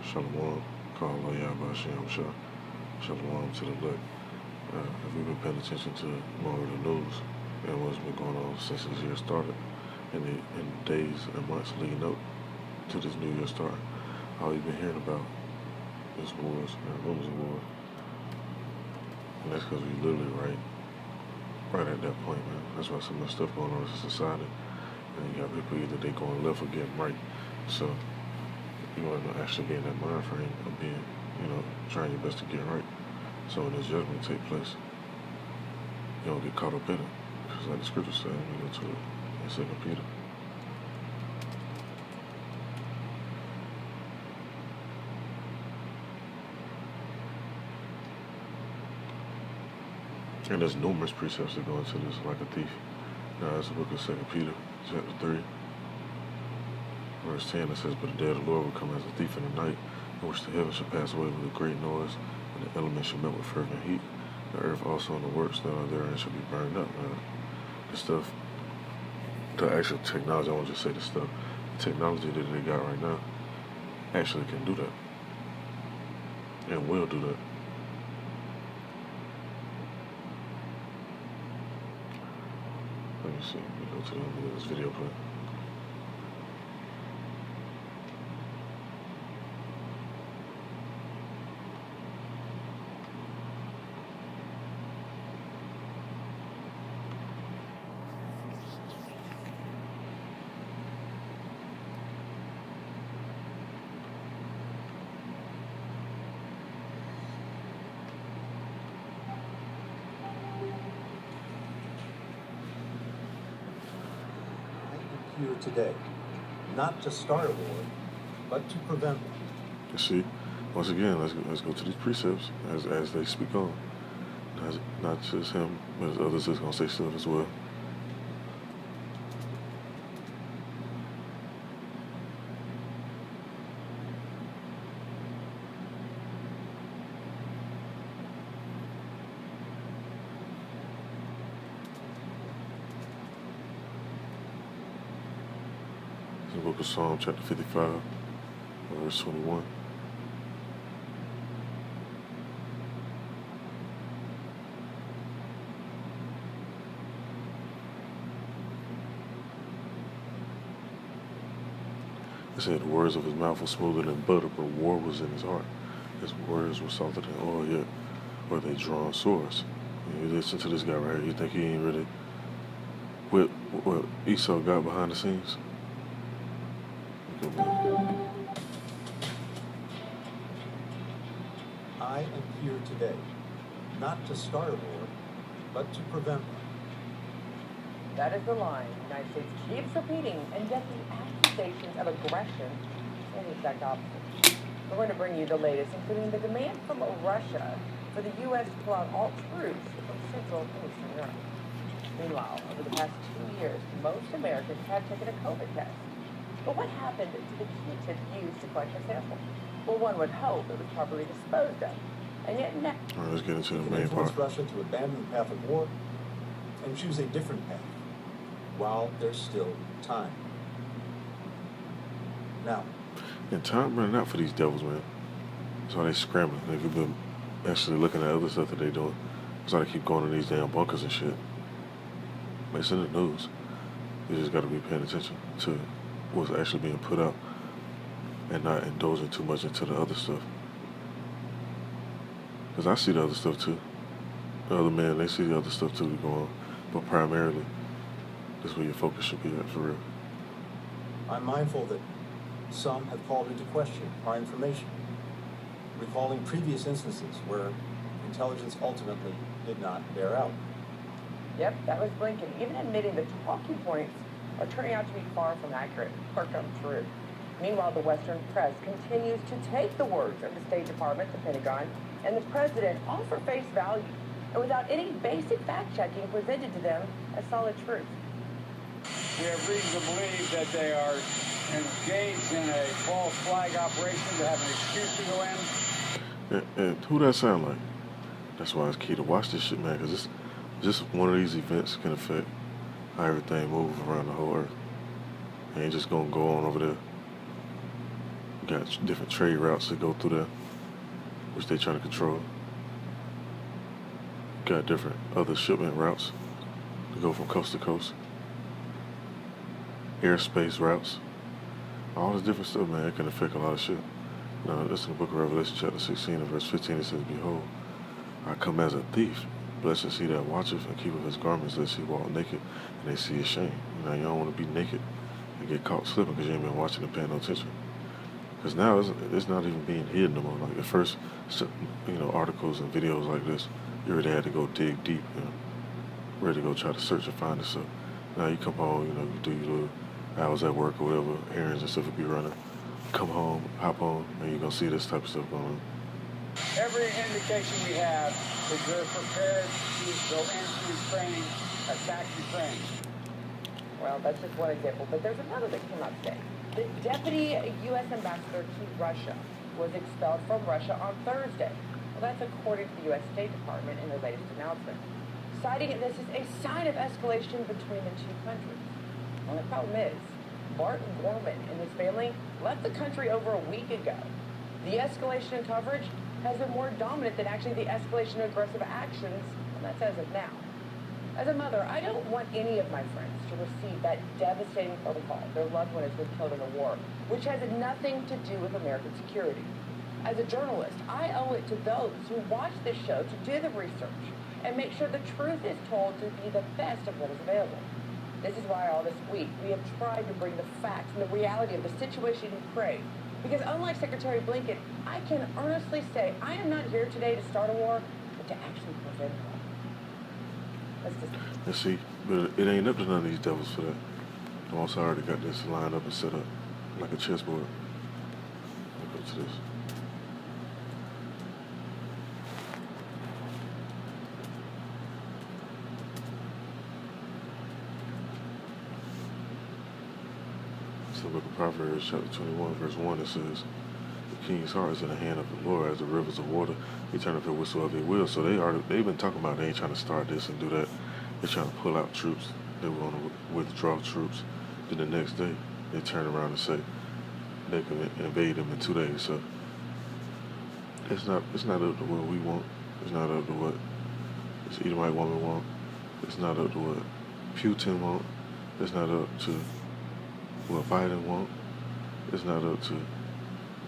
Shalom, call Yahweh Hashem Shah. Shalom to the elect. If we've been paying attention to more of the news and what's been going on since this year started, in the days and months leading up to this new year starting, all you've been hearing about is wars and rumors of wars. And that's because we literally right at that point, man. That's why so much stuff going on in society. And you got people either they going left or getting right. So you want to actually be in that mind frame of being, trying your best to get right. So when this judgment take place, you don't get caught up in it. Because like the scripture said, we go to it in 2 Peter. And there's numerous precepts that go into this like a thief. Now that's the book of 2 Peter, chapter 3, verse 10. It says, "But the day of the Lord will come as a thief in the night, in which the heavens shall pass away with a great noise, and the elements shall melt with fervent heat. The earth also and the works that are therein shall be burned up." The stuff, the actual technology, I won't just say the stuff, the technology that they got right now actually can do that. And will do that. Let me see, let me go to the end of this video play. Here today, not to start a war, but to prevent one. You see, once again, let's go to these precepts as they speak on. Not just him, but others is gonna say stuff as well. The book of Psalm, chapter 55, verse 21. It said, "The words of his mouth were smoother than butter, but war was in his heart. His words were salted than oil, yet were they drawn swords." And you listen to this guy right here, you think he ain't really what Esau got behind the scenes? I am here today, not to start a war, but to prevent one. That is the line the United States keeps repeating, and yet the accusations of aggression say the exact opposite. We're going to bring you the latest, including the demand from Russia for the U.S. to pull out all troops from Central and Eastern Europe. Meanwhile, over the past 2 years, most Americans have taken a COVID test. But what happened to the kit used to collect the sample? Well, one would hope it was properly disposed of. And yet now... All right, let's get into the main influence part. Russia to abandon the path of war and choose a different path while there's still time. Now, And time running out for these devils, man. That's why they scrambling. They've been actually looking at other stuff that they doing. That's why they keep going to these damn bunkers and shit. It's in the news. You just got to be paying attention to what's actually being put out and not indulging too much into the other stuff. Because I see the other stuff too. The other men, they see the other stuff too going on. But primarily, that's where your focus should be at, for real. I'm mindful that some have called into question our information, recalling previous instances where intelligence ultimately did not bear out. Yep, that was Blinken, even admitting the talking points are turning out to be far from accurate or come true. Meanwhile, the Western press continues to take the words of the State Department, the Pentagon, and the President all for face value, and without any basic fact-checking presented to them as solid truth. We have reason to believe that they are engaged in a false flag operation to have an excuse to go in. And who that sound like? That's why it's key to watch this shit, man, because it's just one of these events can affect how everything moves around the whole earth. It ain't just gonna go on over there got different trade routes that go through there, which they trying to control. Got different other shipment routes to go from coast to coast. Airspace routes. All this different stuff, man, it can affect a lot of shit. Now, this in the book of Revelation, chapter 16 and verse 15, it says, Behold, I come as a thief. Blessed is he that watcheth and keepeth his garments, lest he walk naked, and they see his shame. Now, you don't want to be naked and get caught slipping because you ain't been watching and paying no attention. Because now it's not even being hidden no more. Like at first, articles and videos like this, you really had to go dig deep and ready to go try to search and find this stuff. Now you come home, you do your little hours at work or whatever, errands and stuff will be running. Come home, hop on, and you're going to see this type of stuff going on. Every indication we have is they're prepared to go into Ukraine, attack Ukraine. Well, that's just one example, but there's another that came out today. The deputy U.S. ambassador to Russia was expelled from Russia on Thursday. Well, that's according to the U.S. State Department in their latest announcement, citing this as a sign of escalation between the two countries. Well, the problem is, Martin Gorman and his family left the country over a week ago. The escalation in coverage has been more dominant than actually the escalation of aggressive actions, and that's as of now. As a mother, I don't want any of my friends to receive that devastating phone call. Their loved one has been killed in a war, which has nothing to do with American security. As a journalist, I owe it to those who watch this show to do the research and make sure the truth is told to be the best of what is available. This is why all this week we have tried to bring the facts and the reality of the situation in Ukraine. Because unlike Secretary Blinken, I can honestly say I am not here today to start a war, but to actually prevent one. And see, but it ain't up to none of these devils for that. The Most High already got this lined up and set up like a chessboard. Look up to this. It's the book of Proverbs, chapter 21, verse 1, it says, The king's heart is in the hand of the Lord as the rivers of water. He turneth it whatsoever he will. So they've been talking about they ain't trying to start this and do that. They're trying to pull out troops. They were going to withdraw troops. Then the next day, they turn around and say they can invade them in 2 days. So it's not up to what we want. It's not up to what this Edomite woman want. It's not up to what Putin want. It's not up to what Biden want. It's not up to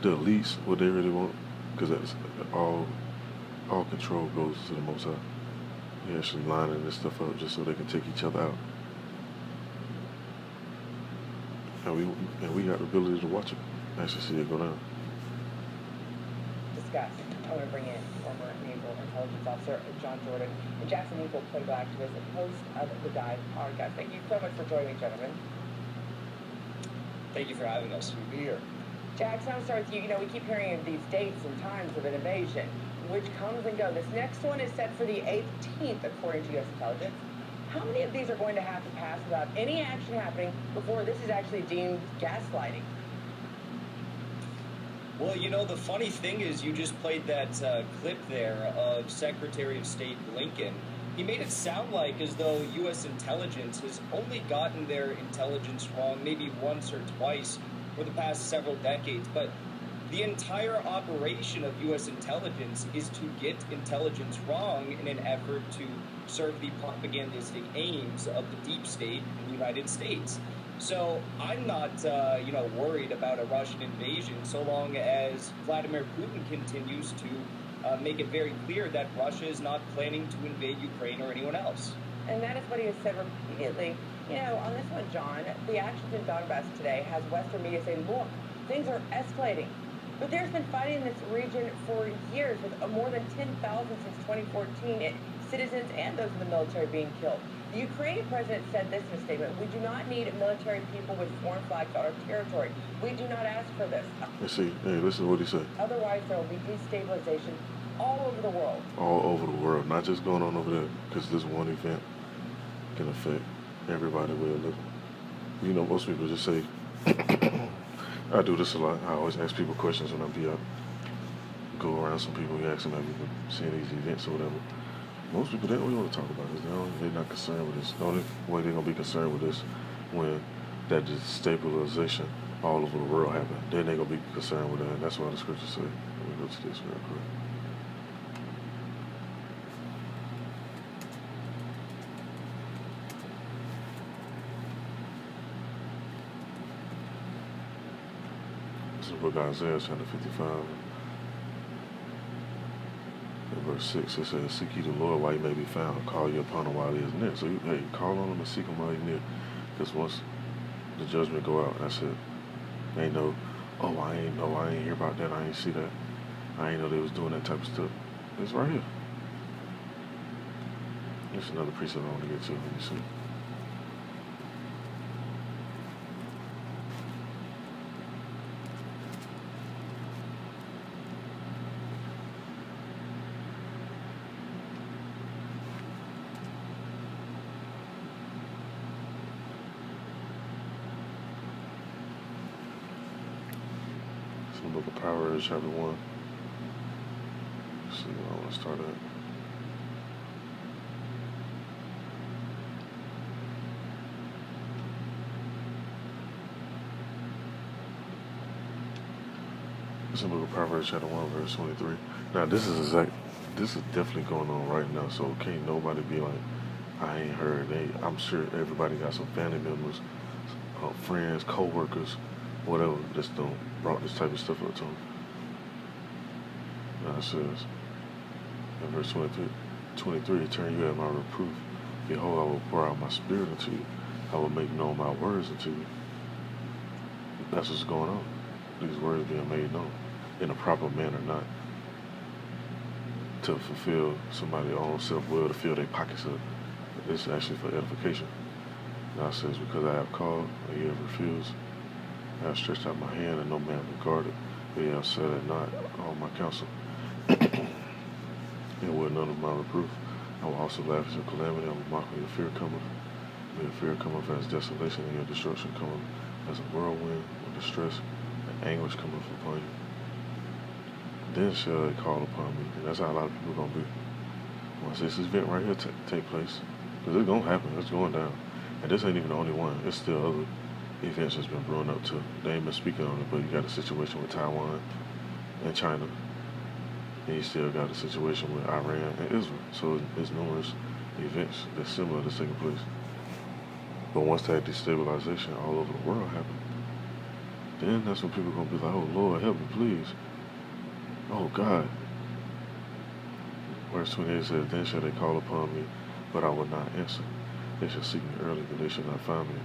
the elites what they really want, because that's all control goes to the Most High. They're actually lining this stuff up just so they can take each other out. And we got the ability to watch it, actually see it go down. Discuss. I want to bring in former Naval Intelligence Officer John Jordan and Jackson Hinkle, political activist and host of the Dive podcast. Thank you so much for joining me, gentlemen. Thank you for having us. We'll be here. Jackson, I'll start with you. We keep hearing of these dates and times of an invasion, which comes and go. This next one is set for the 18th, according to U.S. intelligence. How many of these are going to have to pass without any action happening before this is actually deemed gaslighting? Well, the funny thing is you just played that clip there of Secretary of State Blinken. He made it sound like as though U.S. intelligence has only gotten their intelligence wrong maybe once or twice for the past several decades, but the entire operation of U.S. intelligence is to get intelligence wrong in an effort to serve the propagandistic aims of the deep state in the United States. So I'm not, worried about a Russian invasion so long as Vladimir Putin continues to make it very clear that Russia is not planning to invade Ukraine or anyone else. And that is what he has said repeatedly. On this one, John, the actions in Donbass today has Western media saying, look, things are escalating. But there's been fighting in this region for years with more than 10,000 since 2014, citizens and those in the military being killed. The Ukrainian president said this in a statement: we do not need military people with foreign flags on our territory. We do not ask for this. Let's see. Hey, listen to what he said. Otherwise, there will be destabilization all over the world. All over the world, not just going on over there, because this one event can affect everybody where they live. Most people just say, I do this a lot. I always ask people questions when I be out. Go around some people, you ask them, have you been seeing these events or whatever. Most people, they don't really want to talk about this. They're not concerned with this. The only way they're going to be concerned with this when that destabilization all over the world happen. Then they're going to be concerned with that. And that's why the scriptures say. Let me go to this real quick. This is the book of Isaiah, chapter 55. In verse 6, it says, "Seek ye the Lord while he may be found. Call ye upon him while he is near." So, hey, call on him and seek him while he's near. Because once the judgment go out, that's it. Ain't no, oh, I ain't hear about that. I ain't see that. I ain't know they was doing that type of stuff. It's right here. There's another precept I want to get to. Let me see. It's in the book of Proverbs, chapter 1. Let's see where I want to start at. It's in the book of Proverbs, chapter 1, verse 23. Now, this is definitely going on right now, so can't nobody be like, I ain't heard. I'm sure everybody got some family members, friends, co-workers, whatever, just brought this type of stuff up to them. Now it says, in verse 23, "Turn you at my reproof. Behold, I will pour out my spirit into you. I will make known my words unto you." That's what's going on. These words being made known in a proper manner, not to fulfill somebody's own self-will, to fill their pockets up. It's actually for edification. Now it says, "Because I have called, and you have refused. I have stretched out my hand, and no man regarded. But ye have set at naught all my counsel. And with none of my reproof, I will also laugh at your calamity. I will mock when your fear cometh. When your fear cometh as desolation, and your destruction cometh as a whirlwind, with distress and anguish cometh upon you. Then shall they call upon me." And that's how a lot of people are going to be. Once this event right here take place, because it's going to happen, it's going down. And this ain't even the only one. It's still other events that's been brewing up too. They ain't been speaking on it, but you got a situation with Taiwan and China. And you still got a situation with Iran and Israel. So it's numerous events that's similar that's taking place. But once that destabilization all over the world happened, then that's when people are going to be like, "Oh, Lord, help me, please. Oh, God." Verse 28 says, "Then shall they call upon me, but I will not answer. They shall seek me early, but they shall not find me.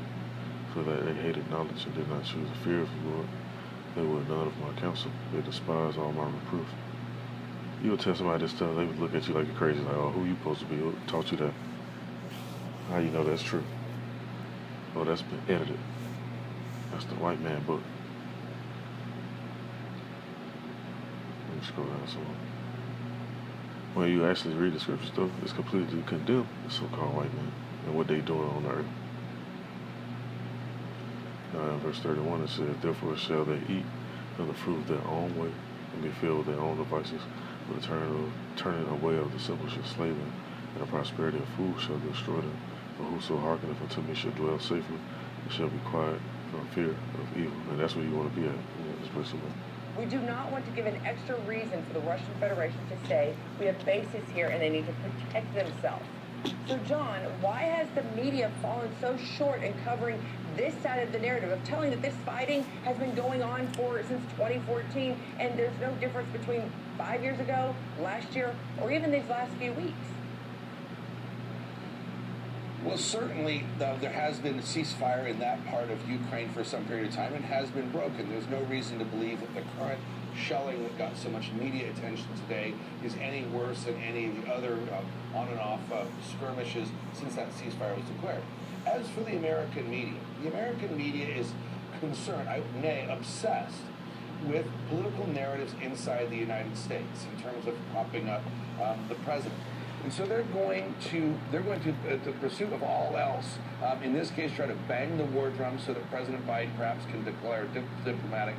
For that they hated knowledge and did not choose the fear of the Lord. They were none of my counsel. They despised all my reproof." You would tell somebody this stuff, they would look at you like you're crazy, like, "Oh, who you supposed to be? Who taught you that?" How you know that's true? Oh, that's been edited. That's the white man book. Let me scroll down some more. When you actually read the scriptures, though, it's completely condemned the so-called white man and what they doing on earth. Now in verse 31 it says, "Therefore shall they eat of the fruit of their own way, and be filled with their own devices. But the turning away of the simple shall slay them, and the prosperity of fools shall destroy them. But whoso hearkeneth unto me shall dwell safely, and shall be quiet from fear of evil." And that's where you want to be at. This place somewhere. We do not want to give an extra reason for the Russian Federation to say we have bases here and they need to protect themselves. So, John, why has the media fallen so short in covering this side of the narrative of telling that this fighting has been going on since 2014 and there's no difference between 5 years ago, last year, or even these last few weeks? Well, certainly there has been a ceasefire in that part of Ukraine for some period of time and has been broken. There's no reason to believe that the current shelling that got so much media attention today is any worse than any of the other on and off skirmishes since that ceasefire was declared. As for the American media is concerned, nay, obsessed with political narratives inside the United States in terms of propping up the president. And so they're going to the pursuit of all else, in this case, try to bang the war drum so that President Biden perhaps can declare diplomatic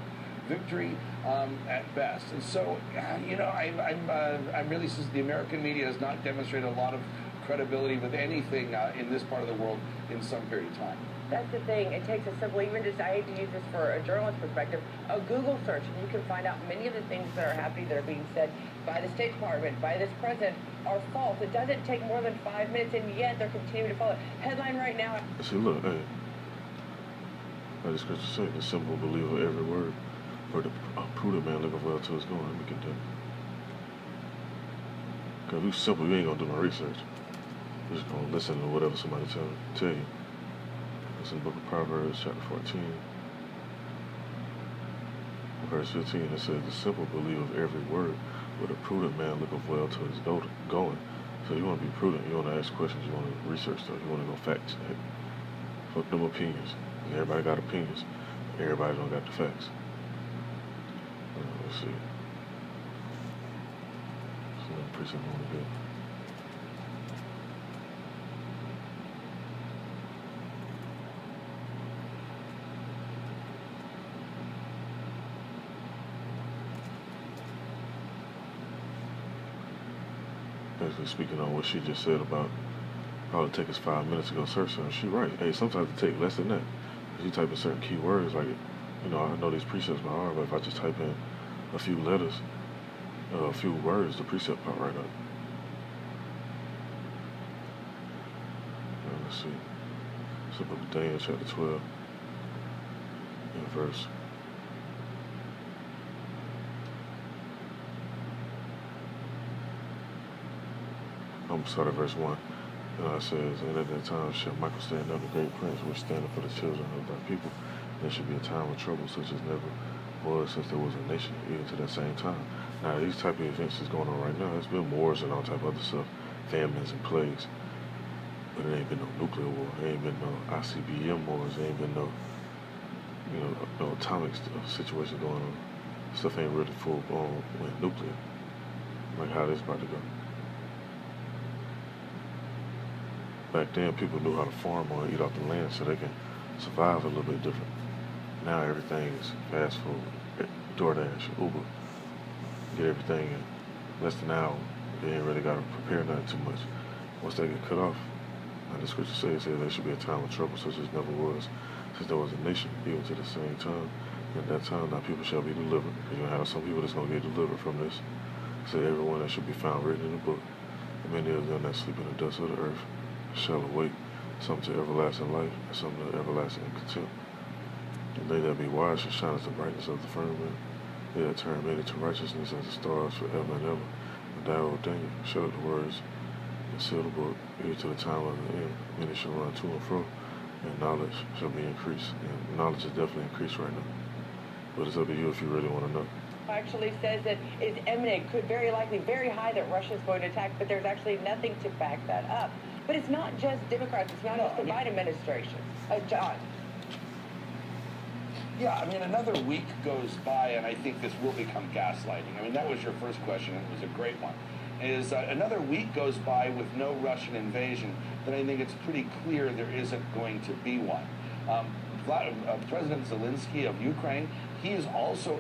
victory at best. And so, I'm really, since the American media has not demonstrated a lot of credibility with anything in this part of the world in some period of time. That's the thing. It takes a simple, even just, I hate to use this for a journalist perspective, a Google search, and you can find out many of the things that are happening that are being said by the State Department, by this president, are false. It doesn't take more than 5 minutes, and yet they're continuing to follow it. Headline right now. See, look, hey, like the scripture say, the simple believer every word, for the prudent man looketh well to his going, and we can do it. Because if you simple, you ain't gonna do no research. You're just gonna listen to whatever somebody tell you. It's in the book of Proverbs, chapter 14, verse 15. It says, the simple believeth every word, but a prudent man looketh well to his going. So you want to be prudent. You want to ask questions. You want to research stuff. You want to go fact check. Fuck them opinions. Everybody got opinions. Everybody don't got the facts. Let's see. So let me preach something on the good. Basically speaking on what she just said about probably take us 5 minutes to go search something. She right. Hey, sometimes it takes less than that. If you type in certain keywords, like, you know, I know these precepts by heart, but if I just type in a few letters, a few words, the precept pop right up. Let's see. It's the book of Daniel, chapter 12, and verse. I'm starting at verse 1. It says, and at that time shall Michael stand up, the great prince, which standeth for the children of thy people. There should be a time of trouble such as never was since there was a nation, even to that same time. Now, these type of events is going on right now. There's been wars and all type of other stuff, famines and plagues. But it ain't been no nuclear war. There ain't been no ICBM wars. There ain't been no, you know, no atomic situation going on. Stuff ain't really full blown with nuclear. Like how this about to go. Back then, people knew how to farm or eat off the land so they can survive a little bit different. Now everything is fast food, DoorDash, Uber. Get everything in less than an hour. They ain't really got to prepare nothing too much. Once they get cut off, like the scripture says there should be a time of trouble such as never was since there was a nation, even to the same time. And at that time, now people shall be delivered. Because you're going to have some people that's going to get delivered from this. So everyone that should be found written in the book, and many of them that sleep in the dust of the earth, shall awake, some to everlasting life, and some to everlasting contempt. And they that be wise shall shine as the brightness of the firmament. They that turn many to righteousness as the stars forever and ever. And thou, O Daniel, shut up the words and seal the book, even to the time of the end. Many shall run to and fro, and knowledge shall be increased. And knowledge is definitely increased right now. But it's up to you if you really want to know. Actually says that it's imminent, could very likely, very high that Russia is going to attack, but there's actually nothing to back that up. But it's not just Democrats, it's not just the Biden administration. John. Yeah, I mean, another week goes by, and I think this will become gaslighting. I mean, that was your first question, and it was a great one. Is another week goes by with no Russian invasion, then I think it's pretty clear there isn't going to be one. President Zelensky of Ukraine, he has also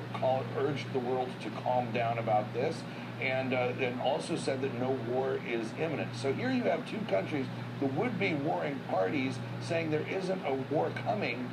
urged the world to calm down about this, and also said that no war is imminent. So here you have two countries, the would-be warring parties, saying there isn't a war coming.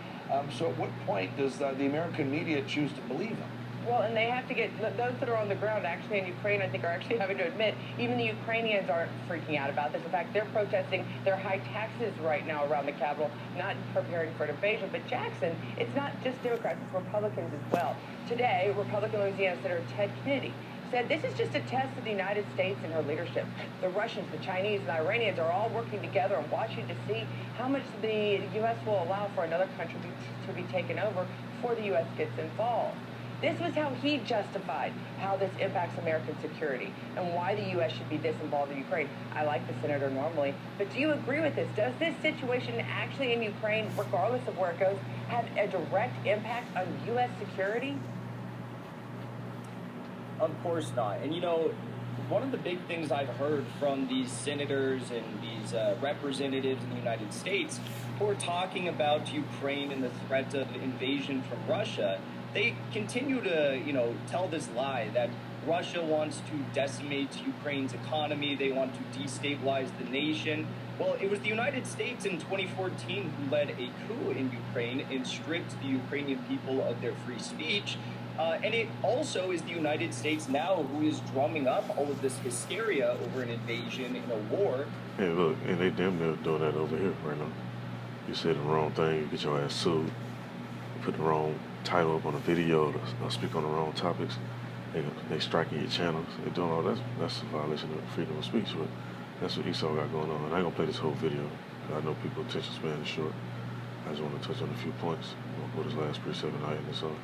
So at what point does the American media choose to believe them? Well, and they have to get, those that are on the ground actually in Ukraine, I think, are actually having to admit, even the Ukrainians aren't freaking out about this. In fact, they're protesting their high taxes right now around the Capitol, not preparing for an invasion. But Jackson, it's not just Democrats, it's Republicans as well. Today, Republican Louisiana Senator Ted Kennedy said this is just a test of the United States and her leadership. The Russians, the Chinese, and the Iranians are all working together and watching to see how much the U.S. will allow for another country to be taken over before the U.S. gets involved. This was how he justified how this impacts American security and why the U.S. should be this involved in Ukraine. I like the senator normally, but do you agree with this? Does this situation actually in Ukraine, regardless of where it goes, have a direct impact on U.S. security? Of course not. And you know, one of the big things I've heard from these senators and these representatives in the United States who are talking about Ukraine and the threat of invasion from Russia they continue to, tell this lie that Russia wants to decimate Ukraine's economy. They want to destabilize the nation. Well, it was the United States in 2014 who led a coup in Ukraine and stripped the Ukrainian people of their free speech. And it also is the United States now who is drumming up all of this hysteria over an invasion and a war. Hey, look, and they damn near doing that over here right now. You say the wrong thing, you get your ass sued. You put the wrong title up on a video, or speak on the wrong topics. They striking your channels. They doing all that. That's a violation of freedom of speech. But that's what Esau got going on. And I ain't gonna play this whole video. I know people's attention span is short. I just want to touch on a few points. I'm gonna put his last precept and I end this on.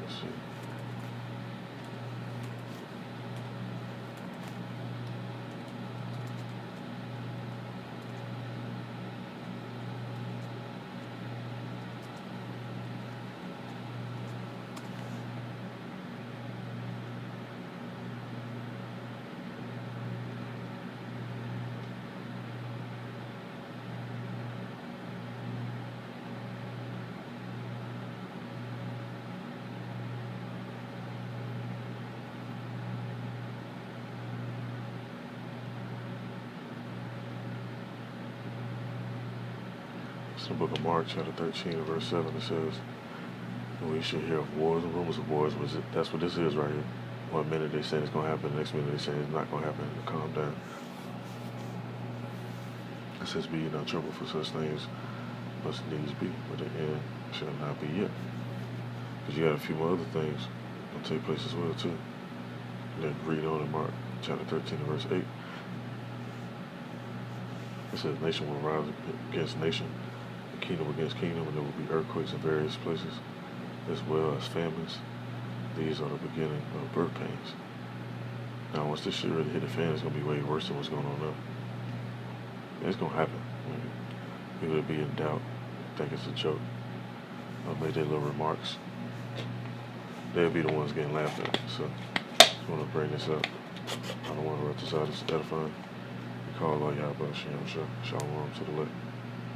Let's see. It's the book of Mark, chapter 13, verse 7. It says, we should hear of wars and rumors of wars. That's what this is right here. One minute they say it's going to happen, the next minute they say it's not going to happen. Calm down. It says, be ye not troubled, for such things must needs be, but the end shall not be yet. Because you got a few more other things that take place as well, too. Then read on in Mark, chapter 13, verse 8. It says, nation will rise against nation, kingdom against kingdom, and there will be earthquakes in various places, as well as famines. These are the beginning of birth pains. Now, once this shit really hit the fan, it's going to be way worse than what's going on now. And it's going to happen. People will be in doubt, think it's a joke, or make their little remarks. They'll be the ones getting laughed at. So, just want to bring this up. I don't want to run this out. It's edifying. We call Allah Yahweh Shem Shah. Shalom to the left.